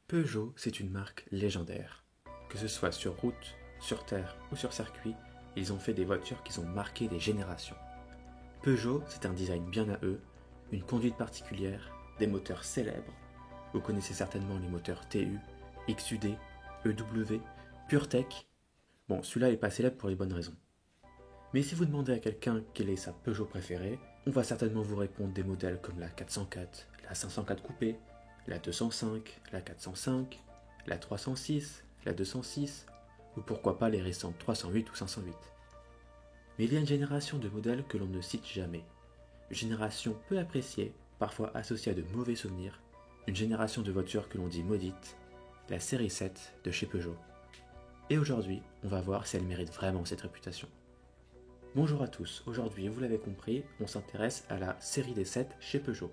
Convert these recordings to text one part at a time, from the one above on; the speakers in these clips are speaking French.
Peugeot, c'est une marque légendaire. Que ce soit sur route, sur terre ou sur circuit, ils ont fait des voitures qui ont marqué des générations. Peugeot, c'est un design bien à eux, une conduite particulière, des moteurs célèbres. Vous connaissez certainement les moteurs TU, XUD, EW, PureTech. Bon, celui-là n'est pas célèbre pour les bonnes raisons. Mais si vous demandez à quelqu'un quelle est sa Peugeot préférée, on va certainement vous répondre des modèles comme la 404, la 504 coupé, la 205, la 405, la 306, la 206, ou pourquoi pas les récentes 308 ou 508. Mais il y a une génération de modèles que l'on ne cite jamais. Une génération peu appréciée, parfois associée à de mauvais souvenirs, une génération de voitures que l'on dit maudite, la série 7 de chez Peugeot. Et aujourd'hui, on va voir si elle mérite vraiment cette réputation. Bonjour à tous, aujourd'hui, vous l'avez compris, on s'intéresse à la série des 7 chez Peugeot.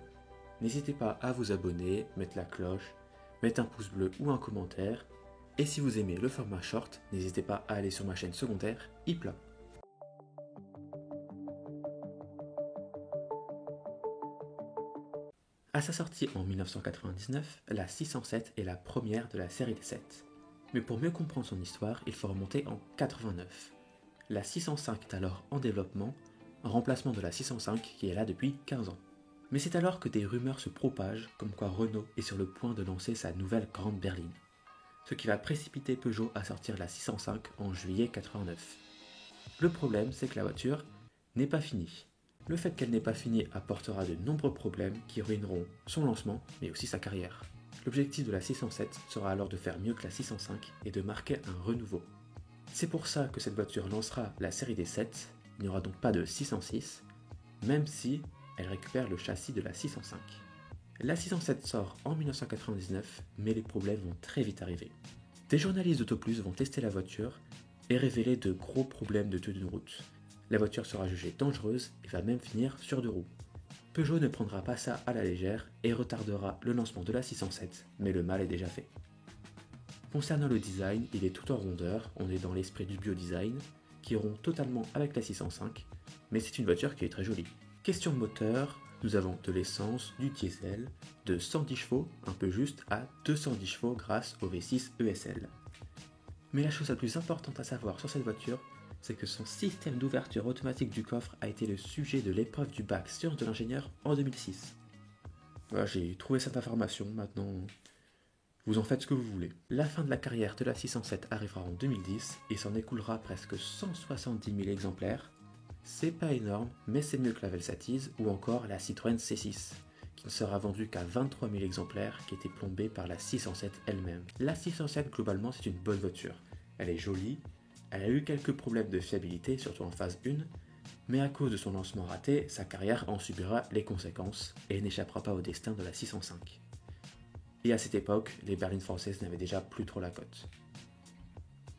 N'hésitez pas à vous abonner, mettre la cloche, mettre un pouce bleu ou un commentaire. Et si vous aimez le format short, n'hésitez pas à aller sur ma chaîne secondaire, Ipla. À sa sortie en 1999, la 607 est la première de la série des 7. Mais pour mieux comprendre son histoire, il faut remonter en 89. La 605 est alors en développement, en remplacement de la 605 qui est là depuis 15 ans. Mais c'est alors que des rumeurs se propagent comme quoi Renault est sur le point de lancer sa nouvelle grande berline. Ce qui va précipiter Peugeot à sortir la 605 en juillet 89. Le problème, c'est que la voiture n'est pas finie. Le fait qu'elle n'est pas finie apportera de nombreux problèmes qui ruineront son lancement, mais aussi sa carrière. L'objectif de la 607 sera alors de faire mieux que la 605 et de marquer un renouveau. C'est pour ça que cette voiture lancera la série des 7, il n'y aura donc pas de 606, même si elle récupère le châssis de la 605. La 607 sort en 1999, mais les problèmes vont très vite arriver. Des journalistes d'Autoplus vont tester la voiture et révéler de gros problèmes de tenue de route. La voiture sera jugée dangereuse et va même finir sur deux roues. Peugeot ne prendra pas ça à la légère et retardera le lancement de la 607, mais le mal est déjà fait. Concernant le design, il est tout en rondeur, on est dans l'esprit du bio-design, qui rompt totalement avec la 605, mais c'est une voiture qui est très jolie. Question moteur, nous avons de l'essence, du diesel, de 110 chevaux, un peu juste, à 210 chevaux grâce au V6 ESL. Mais la chose la plus importante à savoir sur cette voiture, c'est que son système d'ouverture automatique du coffre a été le sujet de l'épreuve du bac sciences de l'ingénieur en 2006. Voilà, j'ai trouvé cette information, maintenant vous en faites ce que vous voulez. La fin de la carrière de la 607 arrivera en 2010 et s'en écoulera presque 170 000 exemplaires. C'est pas énorme, mais c'est mieux que la Velsatise ou encore la Citroën C6, qui ne sera vendue qu'à 23 000 exemplaires, qui était plombée par la 607 elle-même. La 607, globalement, c'est une bonne voiture. Elle est jolie, elle a eu quelques problèmes de fiabilité, surtout en phase 1, mais à cause de son lancement raté, sa carrière en subira les conséquences et n'échappera pas au destin de la 605. Et à cette époque, les berlines françaises n'avaient déjà plus trop la cote.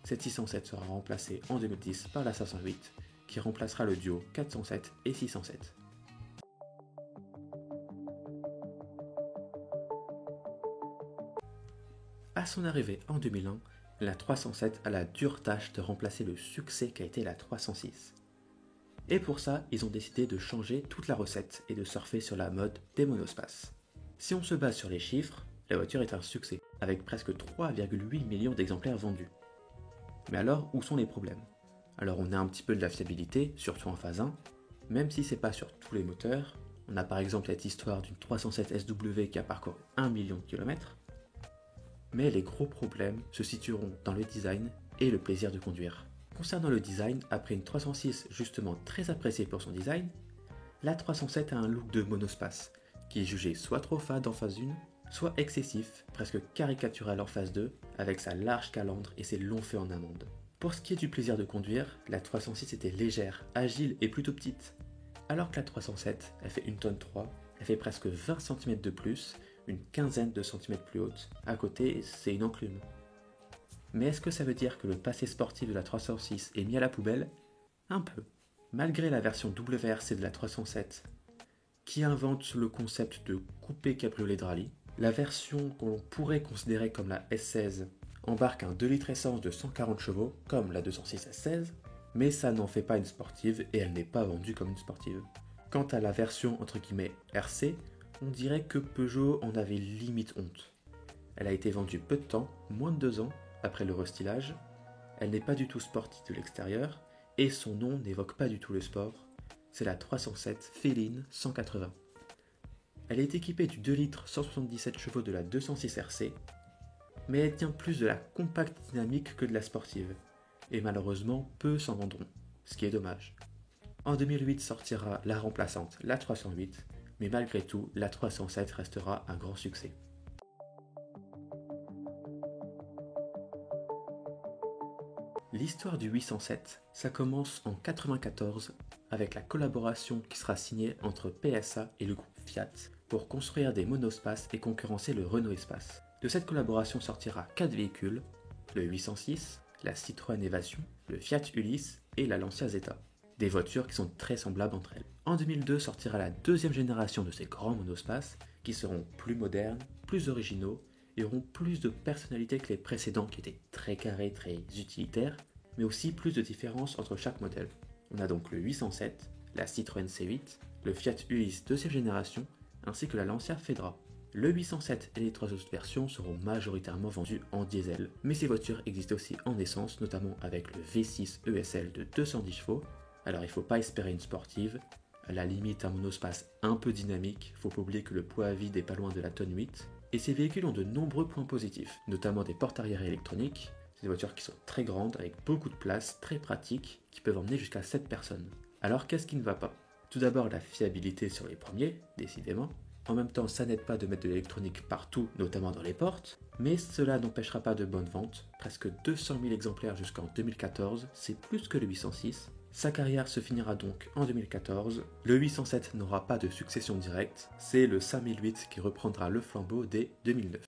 Cette 607 sera remplacée en 2010 par la 508, qui remplacera le duo 407 et 607. À son arrivée en 2001, la 307 a la dure tâche de remplacer le succès qu'a été la 306. Et pour ça, ils ont décidé de changer toute la recette et de surfer sur la mode des monospaces. Si on se base sur les chiffres, la voiture est un succès, avec presque 3,8 millions d'exemplaires vendus. Mais alors, où sont les problèmes ? Alors on a un petit peu de la fiabilité, surtout en phase 1, même si c'est pas sur tous les moteurs. On a par exemple cette histoire d'une 307 SW qui a parcouru 1 million de kilomètres. Mais les gros problèmes se situeront dans le design et le plaisir de conduire. Concernant le design, après une 306 justement très appréciée pour son design, la 307 a un look de monospace, qui est jugé soit trop fade en phase 1, soit excessif, presque caricatural en phase 2, avec sa large calandre et ses longs feux en amande. Pour ce qui est du plaisir de conduire, la 306 était légère, agile et plutôt petite. Alors que la 307, elle fait 1 tonne 3, elle fait presque 20 cm de plus, une quinzaine de centimètres plus haute. À côté, c'est une enclume. Mais est-ce que ça veut dire que le passé sportif de la 306 est mis à la poubelle ? Un peu. Malgré la version WRC de la 307, qui invente le concept de coupé cabriolet de rallye, la version que l'on pourrait considérer comme la S16 embarque un 2 litres essence de 140 chevaux, comme la 206 S16, mais ça n'en fait pas une sportive et elle n'est pas vendue comme une sportive. Quant à la version entre guillemets RC, on dirait que Peugeot en avait limite honte. Elle a été vendue peu de temps, moins de 2 ans, après le restylage. Elle n'est pas du tout sportive de l'extérieur, et son nom n'évoque pas du tout le sport. C'est la 307 Féline 180. Elle est équipée du 2 litres 177 chevaux de la 206 RC, mais elle tient plus de la compacte dynamique que de la sportive, et malheureusement peu s'en vendront, ce qui est dommage. En 2008 sortira la remplaçante, la 308, mais malgré tout, la 307 restera un grand succès. L'histoire du 807, ça commence en 1994 avec la collaboration qui sera signée entre PSA et le groupe Fiat pour construire des monospaces et concurrencer le Renault Espace. De cette collaboration sortira 4 véhicules, le 806, la Citroën Evasion, le Fiat Ulysse et la Lancia Zeta. Des voitures qui sont très semblables entre elles. En 2002 sortira la deuxième génération de ces grands monospaces qui seront plus modernes, plus originaux et auront plus de personnalité que les précédents qui étaient très carrés, très utilitaires, mais aussi plus de différences entre chaque modèle. On a donc le 807, la Citroën C8, le Fiat Ulysse deuxième génération, ainsi que la Lancia Fedra. Le 807 et les 3 autres versions seront majoritairement vendues en diesel, mais ces voitures existent aussi en essence, notamment avec le V6 ESL de 210 chevaux. Alors il ne faut pas espérer une sportive, à la limite un monospace un peu dynamique, faut pas oublier que le poids à vide est pas loin de la tonne 8, et ces véhicules ont de nombreux points positifs, notamment des portes arrière électroniques. C'est des voitures qui sont très grandes, avec beaucoup de place, très pratiques, qui peuvent emmener jusqu'à 7 personnes. Alors qu'est-ce qui ne va pas? Tout d'abord la fiabilité sur les premiers, décidément. En même temps, ça n'aide pas de mettre de l'électronique partout, notamment dans les portes, mais cela n'empêchera pas de bonnes ventes. Presque 200 000 exemplaires jusqu'en 2014, c'est plus que le 806. Sa carrière se finira donc en 2014. Le 807 n'aura pas de succession directe, c'est le 5008 qui reprendra le flambeau dès 2009.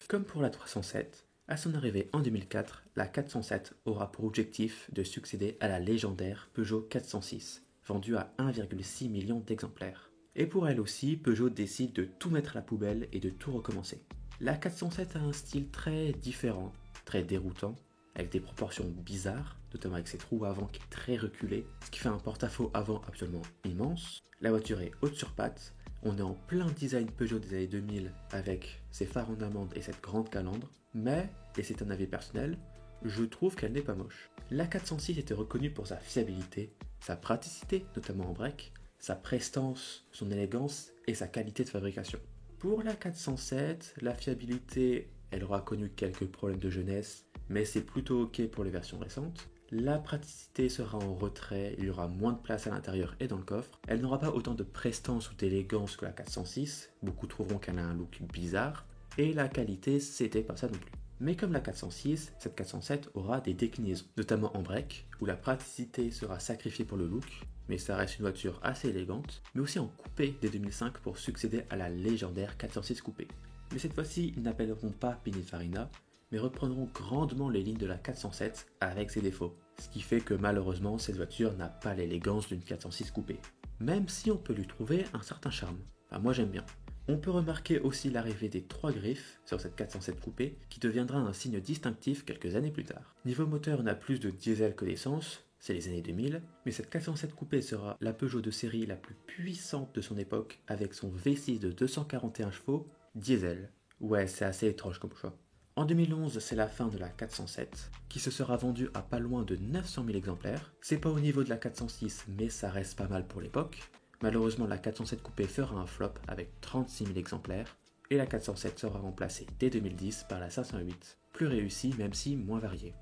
Comme pour la 307, à son arrivée en 2004, la 407 aura pour objectif de succéder à la légendaire Peugeot 406, vendue à 1,6 million d'exemplaires. Et pour elle aussi, Peugeot décide de tout mettre à la poubelle et de tout recommencer. La 407 a un style très différent, très déroutant, avec des proportions bizarres, notamment avec cette roue avant qui est très reculée, ce qui fait un porte-à-faux avant absolument immense. La voiture est haute sur pattes, on est en plein design Peugeot des années 2000 avec ses phares en amande et cette grande calandre, mais, et c'est un avis personnel, je trouve qu'elle n'est pas moche. La 406 était reconnue pour sa fiabilité, sa praticité, notamment en break, sa prestance, son élégance et sa qualité de fabrication. Pour la 407, la fiabilité, elle aura connu quelques problèmes de jeunesse, mais c'est plutôt ok pour les versions récentes. La praticité sera en retrait, il y aura moins de place à l'intérieur et dans le coffre. Elle n'aura pas autant de prestance ou d'élégance que la 406, beaucoup trouveront qu'elle a un look bizarre, et la qualité, c'était pas ça non plus. Mais comme la 406, cette 407 aura des déclinaisons, notamment en break, où la praticité sera sacrifiée pour le look, mais ça reste une voiture assez élégante, mais aussi en coupé dès 2005 pour succéder à la légendaire 406 coupé. Mais cette fois-ci, ils n'appelleront pas Pininfarina, mais reprendront grandement les lignes de la 407 avec ses défauts. Ce qui fait que malheureusement, cette voiture n'a pas l'élégance d'une 406 coupée. Même si on peut lui trouver un certain charme. Enfin, moi j'aime bien. On peut remarquer aussi l'arrivée des 3 griffes sur cette 407 coupée, qui deviendra un signe distinctif quelques années plus tard. Niveau moteur, on a plus de diesel que d'essence, c'est les années 2000, mais cette 407 coupée sera la Peugeot de série la plus puissante de son époque, avec son V6 de 241 chevaux, diesel. Ouais, c'est assez étrange comme choix. En 2011, c'est la fin de la 407, qui se sera vendue à pas loin de 900 000 exemplaires. C'est pas au niveau de la 406, mais ça reste pas mal pour l'époque. Malheureusement, la 407 coupée fera un flop avec 36 000 exemplaires, et la 407 sera remplacée dès 2010 par la 508, plus réussie même si moins variée.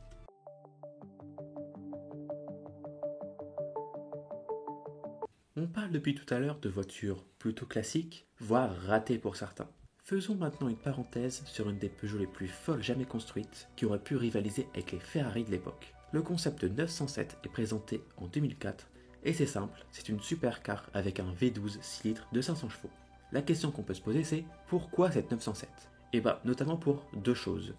On parle depuis tout à l'heure de voitures plutôt classiques, voire ratées pour certains. Faisons maintenant une parenthèse sur une des Peugeot les plus folles jamais construites qui aurait pu rivaliser avec les Ferrari de l'époque. Le concept 907 est présenté en 2004 et c'est simple, c'est une supercar avec un V12 6 litres de 500 chevaux. La question qu'on peut se poser c'est pourquoi cette 907? Et bah notamment pour 2 choses.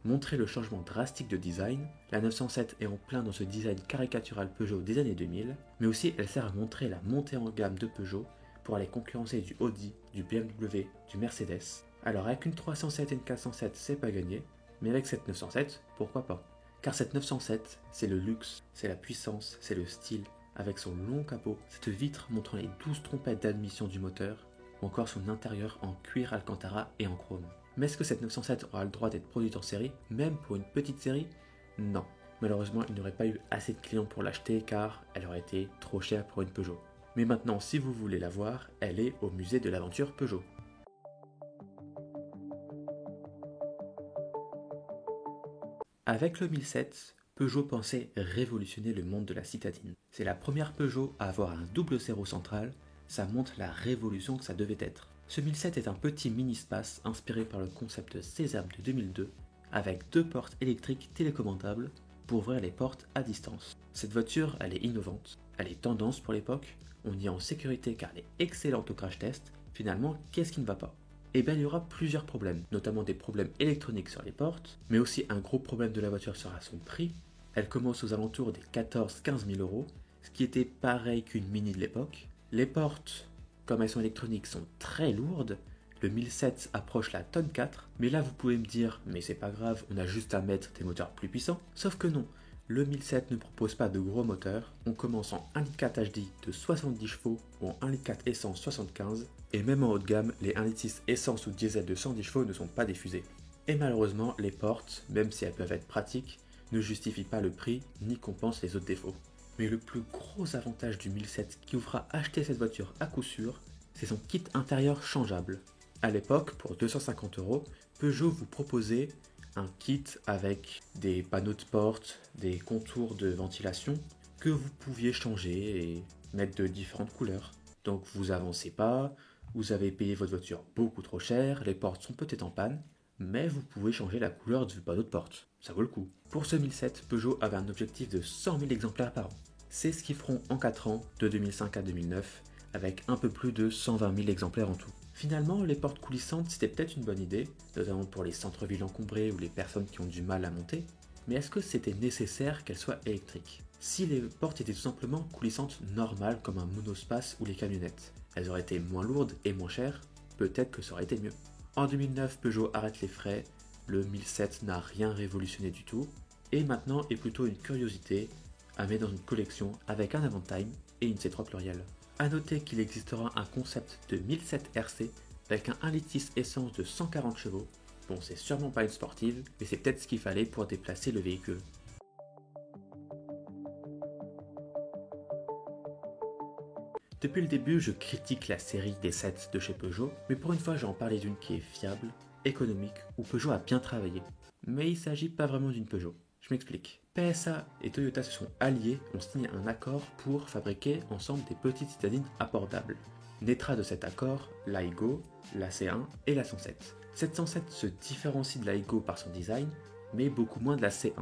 Montrer le changement drastique de design, la 907 est en plein dans ce design caricatural Peugeot des années 2000, mais aussi elle sert à montrer la montée en gamme de Peugeot pour aller concurrencer du Audi, du BMW, du Mercedes. Alors avec une 307 et une 407, c'est pas gagné, mais avec cette 907, pourquoi pas? Car cette 907, c'est le luxe, c'est la puissance, c'est le style, avec son long capot, cette vitre montrant les 12 trompettes d'admission du moteur, ou encore son intérieur en cuir alcantara et en chrome. Mais est-ce que cette 907 aura le droit d'être produite en série, même pour une petite série? Non. Malheureusement, il n'y aurait pas eu assez de clients pour l'acheter car elle aurait été trop chère pour une Peugeot. Mais maintenant, si vous voulez la voir, elle est au musée de l'aventure Peugeot. Avec le 1007, Peugeot pensait révolutionner le monde de la citadine. C'est la première Peugeot à avoir un double zéro central, ça montre la révolution que ça devait être. Ce 1007 est un petit mini-space inspiré par le concept Sésame de 2002, avec 2 portes électriques télécommandables pour ouvrir les portes à distance. Cette voiture, elle est innovante, elle est tendance pour l'époque, on y est en sécurité car elle est excellente au crash test. Finalement, qu'est-ce qui ne va pas? Eh bien, il y aura plusieurs problèmes, notamment des problèmes électroniques sur les portes, mais aussi un gros problème de la voiture sera son prix. Elle commence aux alentours des 14-15 000 euros, ce qui était pareil qu'une Mini de l'époque. Les portes, comme elles sont électroniques, sont très lourdes. Le 1007 approche la tonne 4, mais là vous pouvez me dire, mais c'est pas grave, on a juste à mettre des moteurs plus puissants. Sauf que non, le 1007 ne propose pas de gros moteurs, on commence en 1.4 litre HD de 70 chevaux ou en 1.4 litre essence 75, et même en haut de gamme, les 1.6 litre essence ou diesel de 110 chevaux ne sont pas diffusés. Et malheureusement, les portes, même si elles peuvent être pratiques, ne justifient pas le prix ni compensent les autres défauts. Mais le plus gros avantage du 1007 qui vous fera acheter cette voiture à coup sûr, c'est son kit intérieur changeable. À l'époque, pour 250 euros, Peugeot vous proposait un kit avec des panneaux de porte, des contours de ventilation que vous pouviez changer et mettre de différentes couleurs. Donc vous avancez pas, vous avez payé votre voiture beaucoup trop cher, les portes sont peut-être en panne, mais vous pouvez changer la couleur du panneau de porte. Ça vaut le coup. Pour ce 1007, Peugeot avait un objectif de 100 000 exemplaires par an. C'est ce qu'ils feront en 4 ans, de 2005 à 2009, avec un peu plus de 120 000 exemplaires en tout. Finalement, les portes coulissantes, c'était peut-être une bonne idée, notamment pour les centres-villes encombrés ou les personnes qui ont du mal à monter, mais est-ce que c'était nécessaire qu'elles soient électriques? Si les portes étaient tout simplement coulissantes normales comme un monospace ou les camionnettes, elles auraient été moins lourdes et moins chères, peut-être que ça aurait été mieux. En 2009, Peugeot arrête les frais, le 1007 n'a rien révolutionné du tout, et maintenant est plutôt une curiosité à mettre dans une collection avec un Avantime et une C3 pluriel. A noter qu'il existera un concept de 1007 RC avec un 1.6 litre essence de 140 chevaux. Bon, c'est sûrement pas une sportive, mais c'est peut-être ce qu'il fallait pour déplacer le véhicule. Depuis le début, je critique la série des 7 de chez Peugeot, mais pour une fois, j'ai en parlé d'une qui est fiable, économique, où Peugeot a bien travaillé. Mais il s'agit pas vraiment d'une Peugeot. Je m'explique. PSA et Toyota se sont alliés, ont signé un accord pour fabriquer ensemble des petites citadines abordables. Naîtra de cet accord l'Aigo, la C1 et la 107. Cette 107 se différencie de l'Aigo par son design, mais beaucoup moins de la C1,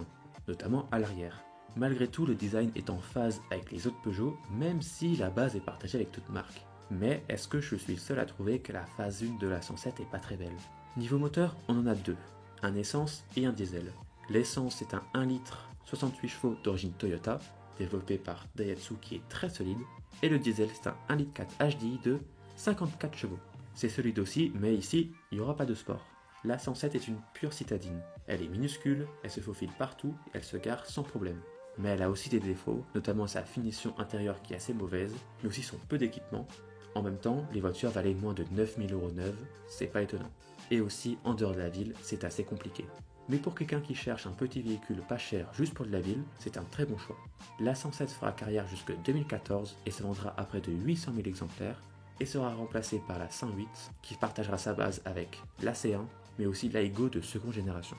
notamment à l'arrière. Malgré tout, le design est en phase avec les autres Peugeot, même si la base est partagée avec toute marque. Mais est-ce que je suis le seul à trouver que la phase 1 de la 107 est pas très belle? Niveau moteur, on en a deux, un essence et un diesel. L'essence est un 1 litre 68 chevaux d'origine Toyota, développé par Daihatsu qui est très solide, et le diesel c'est un 1 litre 4 HDI de 54 chevaux. C'est solide aussi, mais ici, il n'y aura pas de sport. La 107 est une pure citadine. Elle est minuscule, elle se faufile partout et elle se gare sans problème. Mais elle a aussi des défauts, notamment sa finition intérieure qui est assez mauvaise, mais aussi son peu d'équipement. En même temps, les voitures valaient moins de 9 000 € neuves, c'est pas étonnant. Et aussi, en dehors de la ville, c'est assez compliqué. Mais pour quelqu'un qui cherche un petit véhicule pas cher juste pour de la ville, c'est un très bon choix. La 107 fera carrière jusque 2014 et se vendra à près de 800 000 exemplaires et sera remplacée par la 108 qui partagera sa base avec la C1 mais aussi l'Aigo de seconde génération.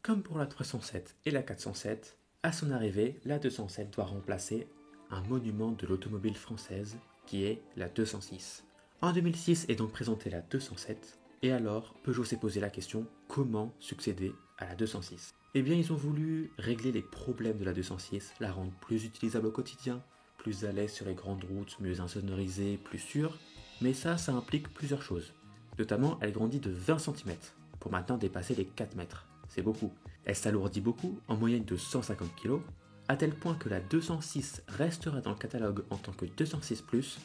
Comme pour la 307 et la 407, à son arrivée, la 207 doit remplacer un monument de l'automobile française qui est la 206. En 2006 est donc présentée la 207, et alors Peugeot s'est posé la question comment succéder à la 206. Eh bien ils ont voulu régler les problèmes de la 206, la rendre plus utilisable au quotidien, plus à l'aise sur les grandes routes, mieux insonorisée, plus sûre, mais ça implique plusieurs choses. Notamment elle grandit de 20 cm, pour maintenant dépasser les 4 mètres, c'est beaucoup. Elle s'alourdit beaucoup, en moyenne de 150 kg, à tel point que la 206 restera dans le catalogue en tant que 206+,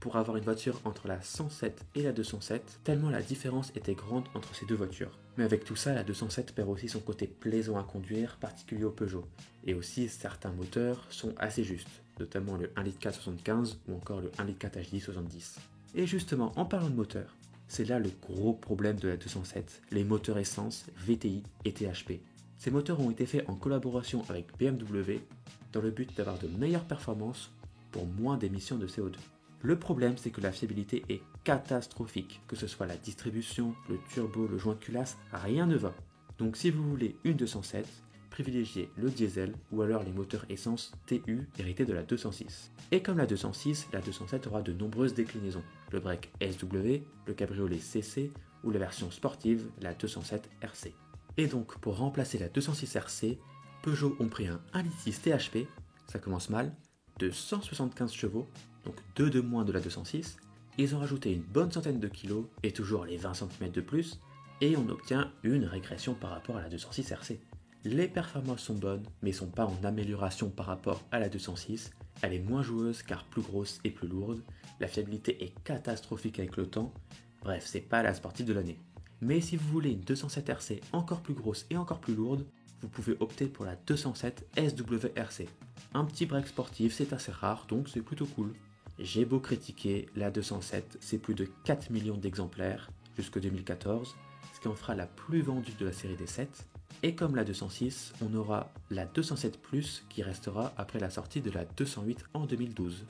pour avoir une voiture entre la 107 et la 207, tellement la différence était grande entre ces deux voitures. Mais avec tout ça, la 207 perd aussi son côté plaisant à conduire, particulier au Peugeot. Et aussi, certains moteurs sont assez justes, notamment le 1.4 75 ou encore le 1.4 HDI 70. Et justement, en parlant de moteur, c'est là le gros problème de la 207, les moteurs essence, VTI et THP. Ces moteurs ont été faits en collaboration avec BMW dans le but d'avoir de meilleures performances pour moins d'émissions de CO2. Le problème, c'est que la fiabilité est catastrophique, que ce soit la distribution, le turbo, le joint de culasse, rien ne va. Donc si vous voulez une 207, privilégiez le diesel ou alors les moteurs essence TU hérités de la 206. Et comme la 206, la 207 aura de nombreuses déclinaisons, le break SW, le cabriolet CC ou la version sportive, la 207 RC. Et donc pour remplacer la 206 RC, Peugeot ont pris un 1.6 THP, ça commence mal, de 175 chevaux, donc 2 de moins de la 206, ils ont rajouté une bonne centaine de kilos et toujours les 20 cm de plus, et on obtient une régression par rapport à la 206 RC. Les performances sont bonnes, mais sont pas en amélioration par rapport à la 206, elle est moins joueuse car plus grosse et plus lourde, la fiabilité est catastrophique avec le temps, bref, c'est pas la sportive de l'année. Mais si vous voulez une 207 RC encore plus grosse et encore plus lourde, vous pouvez opter pour la 207 SWRC. Un petit break sportif, c'est assez rare, donc c'est plutôt cool. J'ai beau critiquer, la 207, c'est plus de 4 millions d'exemplaires jusqu'en 2014, ce qui en fera la plus vendue de la série des 7. Et comme la 206, on aura la 207 Plus qui restera après la sortie de la 208 en 2012.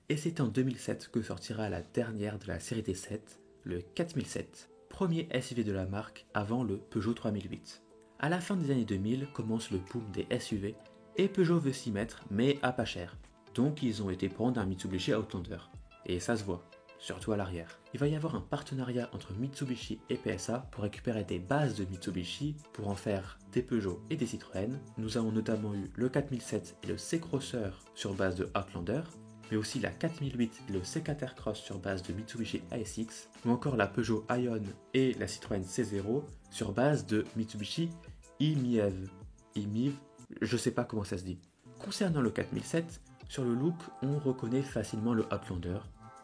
Et c'est en 2007 que sortira la dernière de la série des 7, le 4007, premier SUV de la marque avant le Peugeot 3008. À la fin des années 2000 commence le boom des SUV et Peugeot veut s'y mettre mais à pas cher. Donc ils ont été prendre un Mitsubishi Outlander. Et ça se voit, surtout à l'arrière. Il va y avoir un partenariat entre Mitsubishi et PSA pour récupérer des bases de Mitsubishi pour en faire des Peugeot et des Citroën. Nous avons notamment eu le 4007 et le C-Crosser sur base de Outlander, mais aussi la 4008 et le C4 Aircross sur base de Mitsubishi ASX, ou encore la Peugeot Ion et la Citroën C0 sur base de Mitsubishi e-MiEV. E-MiEV, je sais pas comment ça se dit. Concernant le 4007, sur le look, on reconnaît facilement le Outlander,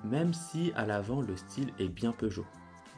même si à l'avant le style est bien Peugeot.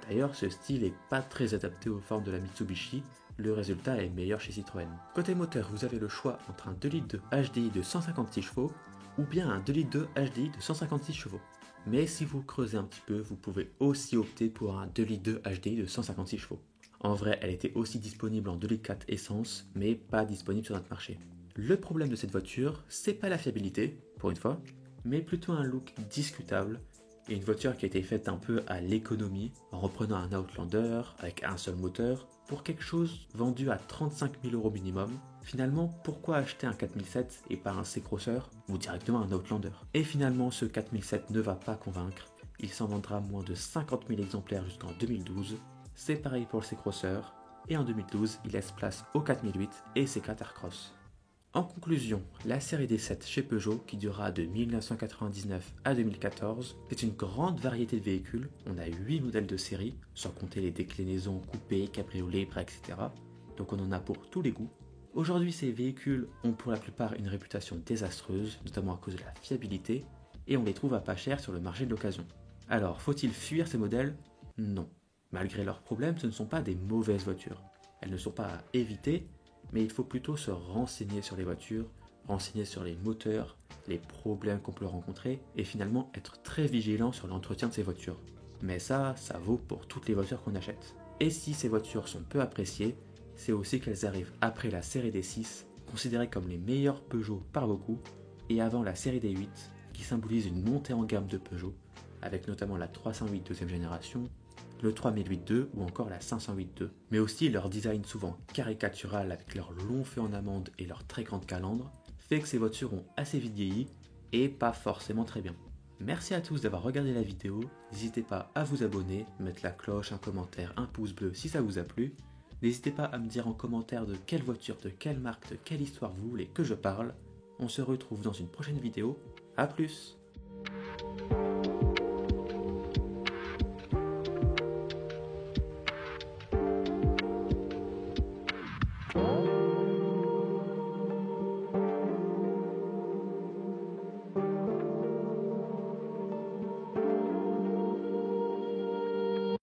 D'ailleurs, ce style n'est pas très adapté aux formes de la Mitsubishi, le résultat est meilleur chez Citroën. Côté moteur, vous avez le choix entre un 2 litres de HDI de 156 chevaux ou bien un 2 litres de HDI de 156 chevaux. Mais si vous creusez un petit peu, vous pouvez aussi opter pour un 2 litres de HDI de 156 chevaux. En vrai, elle était aussi disponible en 2 litres 4 essence, mais pas disponible sur notre marché. Le problème de cette voiture, c'est pas la fiabilité, pour une fois, mais plutôt un look discutable et une voiture qui a été faite un peu à l'économie, en reprenant un Outlander avec un seul moteur, pour quelque chose vendu à 35 000 € minimum. Finalement, pourquoi acheter un 4007 et pas un C-Crosser ou directement un Outlander? Et finalement, ce 4007 ne va pas convaincre, il s'en vendra moins de 50 000 exemplaires jusqu'en 2012. C'est pareil pour le C-Crosser, et en 2012, il laisse place au 4008 et C4 Aircross. En conclusion, la série des 7 chez Peugeot, qui durera de 1999 à 2014, c'est une grande variété de véhicules. On a 8 modèles de série, sans compter les déclinaisons coupées, cabriolets, breaks, etc. Donc on en a pour tous les goûts. Aujourd'hui, ces véhicules ont pour la plupart une réputation désastreuse, notamment à cause de la fiabilité, et on les trouve à pas cher sur le marché de l'occasion. Alors, faut-il fuir ces modèles? Non. Malgré leurs problèmes, ce ne sont pas des mauvaises voitures. Elles ne sont pas à éviter, mais il faut plutôt se renseigner sur les voitures, renseigner sur les moteurs, les problèmes qu'on peut rencontrer, et finalement être très vigilant sur l'entretien de ces voitures. Mais ça vaut pour toutes les voitures qu'on achète. Et si ces voitures sont peu appréciées, c'est aussi qu'elles arrivent après la série des 6, considérées comme les meilleures Peugeot par beaucoup, et avant la série des 8, qui symbolise une montée en gamme de Peugeot, avec notamment la 308 deuxième génération, le 3008-2 ou encore la 508-2, mais aussi leur design souvent caricatural avec leur long feu en amande et leur très grande calandre, fait que ces voitures ont assez vite vieilli et pas forcément très bien. Merci à tous d'avoir regardé la vidéo, n'hésitez pas à vous abonner, mettre la cloche, un commentaire, un pouce bleu si ça vous a plu, n'hésitez pas à me dire en commentaire de quelle voiture, de quelle marque, de quelle histoire vous voulez que je parle, on se retrouve dans une prochaine vidéo, à plus!